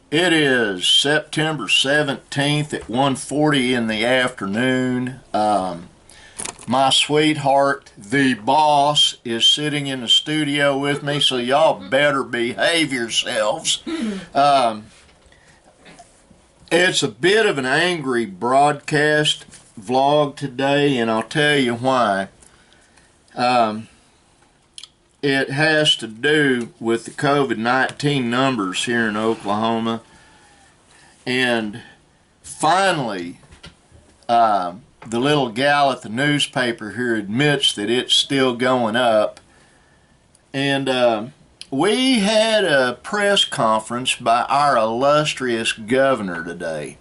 It is September 17th at 1:40 in the afternoon. My sweetheart, the boss, is sitting in the studio with me, so y'all better behave yourselves. It's a bit of an angry broadcast vlog today, and I'll tell you why. It has to do with the COVID-19 numbers here in Oklahoma. And finally, the little gal at the newspaper here admits that it's still going up. And we had a press conference by our illustrious governor today.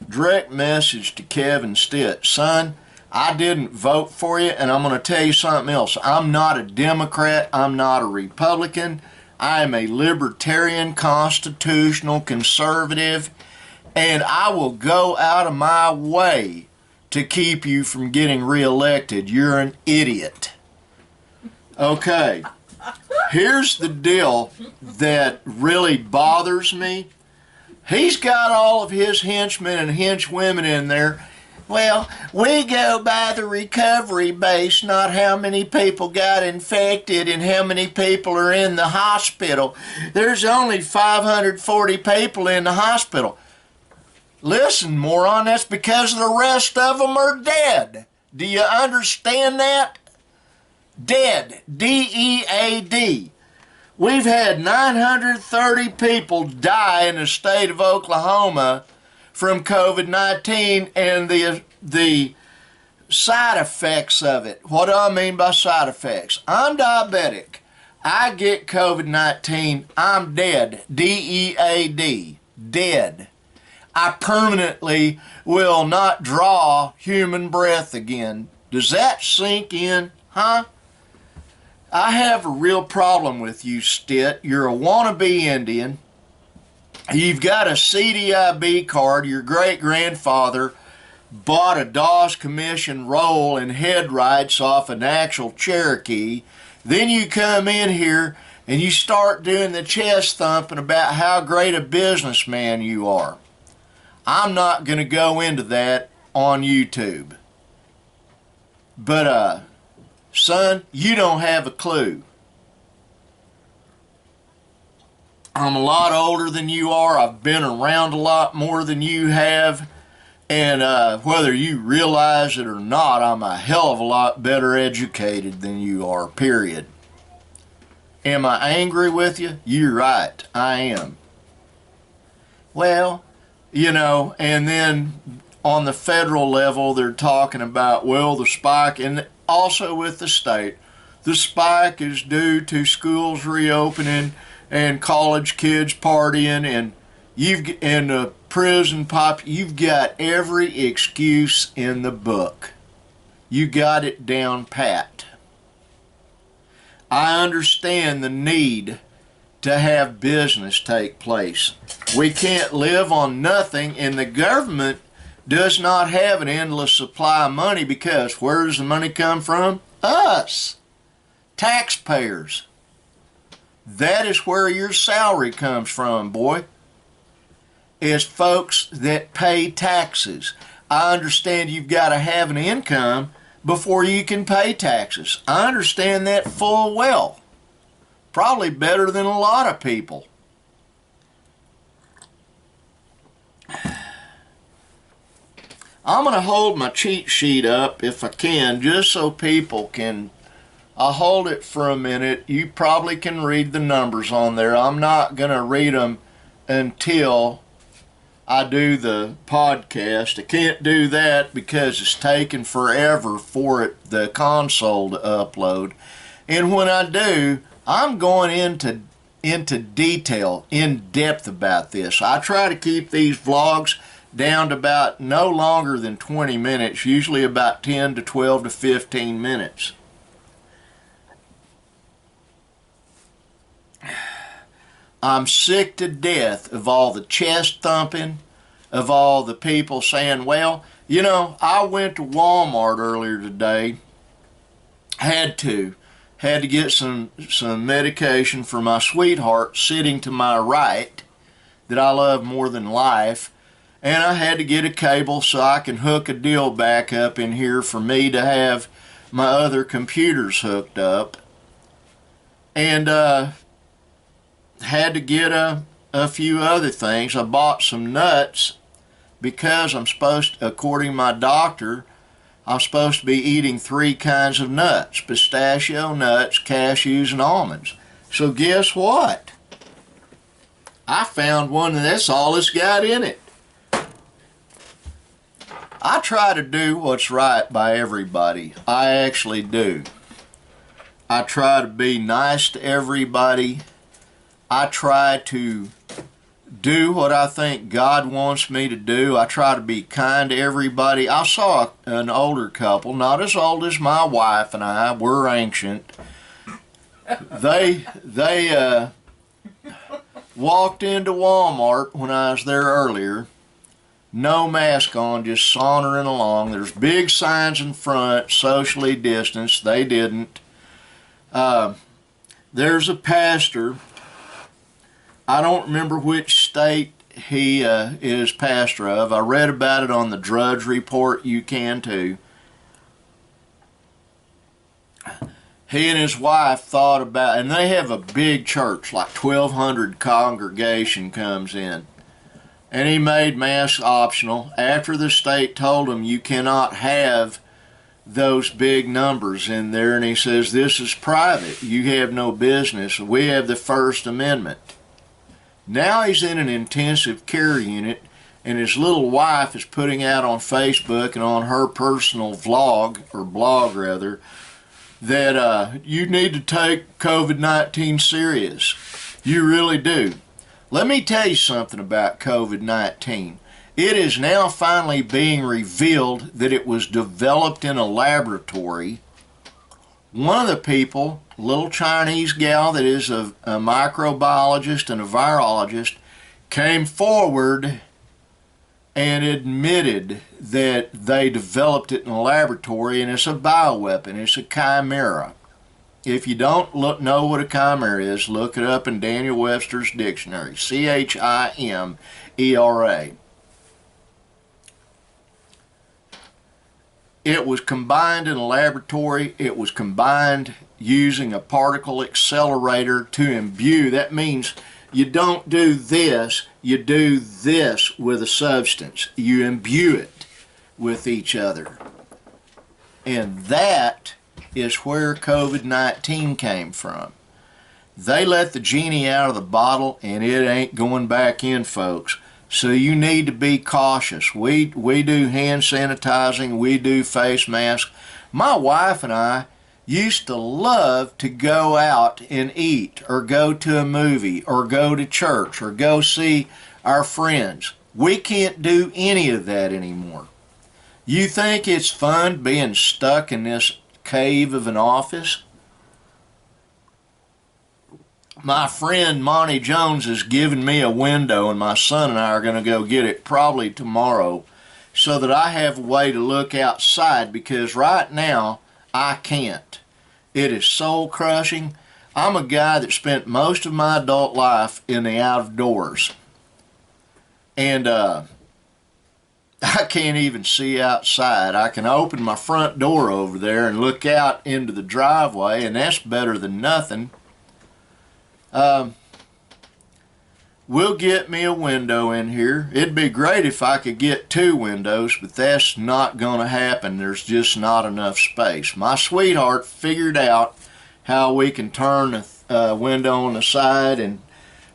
Direct message to Kevin Stitt. Son, I didn't vote for you, and I'm going to tell you something else. I'm not a Democrat. I'm not a Republican. I am a libertarian, constitutional, conservative, and I will go out of my way to keep you from getting reelected. You're an idiot. Okay, here's the deal that really bothers me. He's got all of his henchmen and henchwomen in there. Well, we go by the recovery base, not how many people got infected and how many people are in the hospital. There's only 540 people in the hospital. Listen, moron, that's because the rest of them are dead. Do you understand that? Dead. D-E-A-D. We've had 930 people die in the state of Oklahoma from COVID-19 and the side effects of it. What do I mean by side effects? I'm diabetic. I get COVID-19. I'm dead. D-E-A-D. Dead. I permanently will not draw human breath again. Does that sink in? Huh? I have a real problem with you, Stitt. You're a wannabe Indian. You've got a CDIB card. Your great-grandfather bought a Dawes Commission roll and headrights off an actual Cherokee. Then you come in here and you start doing the chest thumping about how great a businessman you are. I'm not going to go into that on YouTube. But, son, you don't have a clue. I'm a lot older than you are. I've been around a lot more than you have. And whether you realize it or not, I'm a hell of a lot better educated than you are, period. Am I angry with you? You're right, I am. Well, you know, and then on the federal level, they're talking about, well, the spike, and also with the state, the spike is due to schools reopening and college kids partying, and the prison pop. You've got every excuse in the book. You got it down pat. I understand the need to have business take place. We can't live on nothing, and the government does not have an endless supply of money, because where does the money come from? Us, taxpayers. That is where your salary comes from, boy. Is folks that pay taxes. I understand you've got to have an income before you can pay taxes. I understand that full well. Probably better than a lot of people. I'm going to hold my cheat sheet up if I can, just so people can. I'll hold it for a minute. You probably can read the numbers on there. I'm not going to read them until I do the podcast. I can't do that because it's taking forever for the console to upload. And when I do, I'm going into detail, in depth about this. I try to keep these vlogs down to about no longer than 20 minutes, usually about 10 to 12 to 15 minutes. I'm sick to death of all the chest thumping, of all the people saying, well, you know, I went to Walmart earlier today, had to, had to get some medication for my sweetheart sitting to my right that I love more than life. And I had to get a cable so I can hook a deal back up in here for me to have my other computers hooked up. And had to get a few other things. I bought some nuts because I'm supposed to, according to my doctor, I'm supposed to be eating 3 kinds of nuts: pistachio nuts, cashews, and almonds. So guess what? I found one that's all it's got in it. I try to do what's right by everybody. I actually do. I try to be nice to everybody. I try to do what I think God wants me to do. I try to be kind to everybody. I saw an older couple, not as old as my wife and I, we're ancient. They walked into Walmart when I was there earlier. No mask on, just sauntering along. There's big signs in front, socially distanced. They didn't. There's a pastor. I don't remember which state he is pastor of. I read about it on the Drudge Report. You can too. He and his wife thought about, and they have a big church, like 1,200 congregation comes in. And he made masks optional after the state told him you cannot have those big numbers in there. And he says, this is private. You have no business. We have the First Amendment. Now he's in an intensive care unit, and his little wife is putting out on Facebook and on her personal vlog, or blog rather, that you need to take COVID-19 serious. You really do. Let me tell you something about COVID-19. It is now finally being revealed that it was developed in a laboratory. One of the people, a little Chinese gal that is a microbiologist and a virologist, came forward and admitted that they developed it in a laboratory, and it's a bioweapon. It's a chimera. If you don't know what a chimera is, look it up in Daniel Webster's dictionary. Chimera. It was combined in a laboratory. It was combined using a particle accelerator to imbue. That means you don't do this, you do this with a substance. You imbue it with each other. And that is where COVID-19 came from. They let the genie out of the bottle, and it ain't going back in, folks. So you need to be cautious. We do hand sanitizing, we do face masks. My wife and I used to love to go out and eat, or go to a movie, or go to church, or go see our friends. We can't do any of that anymore. You think it's fun being stuck in this cave of an office? My friend Monty Jones has given me a window, and my son and I are going to go get it probably tomorrow, so that I have a way to look outside, because right now I can't. It is soul crushing. I'm a guy that spent most of my adult life in the outdoors, and I can't even see outside. I can open my front door over there and look out into the driveway, and that's better than nothing. We'll get me a window in here. It'd be great if I could get 2 windows, but that's not going to happen. There's just not enough space. My sweetheart figured out how we can turn a window on the side, and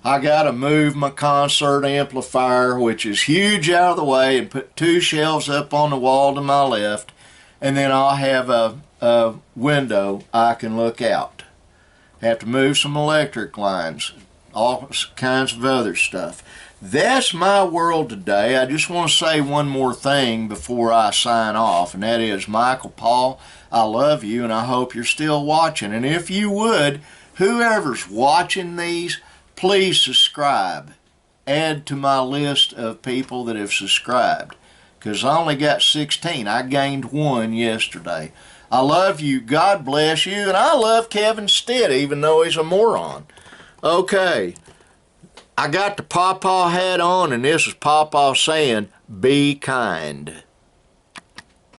I got to move my concert amplifier, which is huge, out of the way, and put 2 shelves up on the wall to my left, and then I'll have a window I can look out. Have to move some electric lines, all kinds of other stuff. That's my world today. I just want to say one more thing before I sign off, and that is, Michael Paul, I love you, and I hope you're still watching. And if you would, whoever's watching these, please subscribe. Add to my list of people that have subscribed, because I only got 16. I gained 1 yesterday. I love you. God bless you. And I love Kevin Stitt, even though he's a moron. Okay. I got the pawpaw hat on, and this is Pawpaw saying, be kind.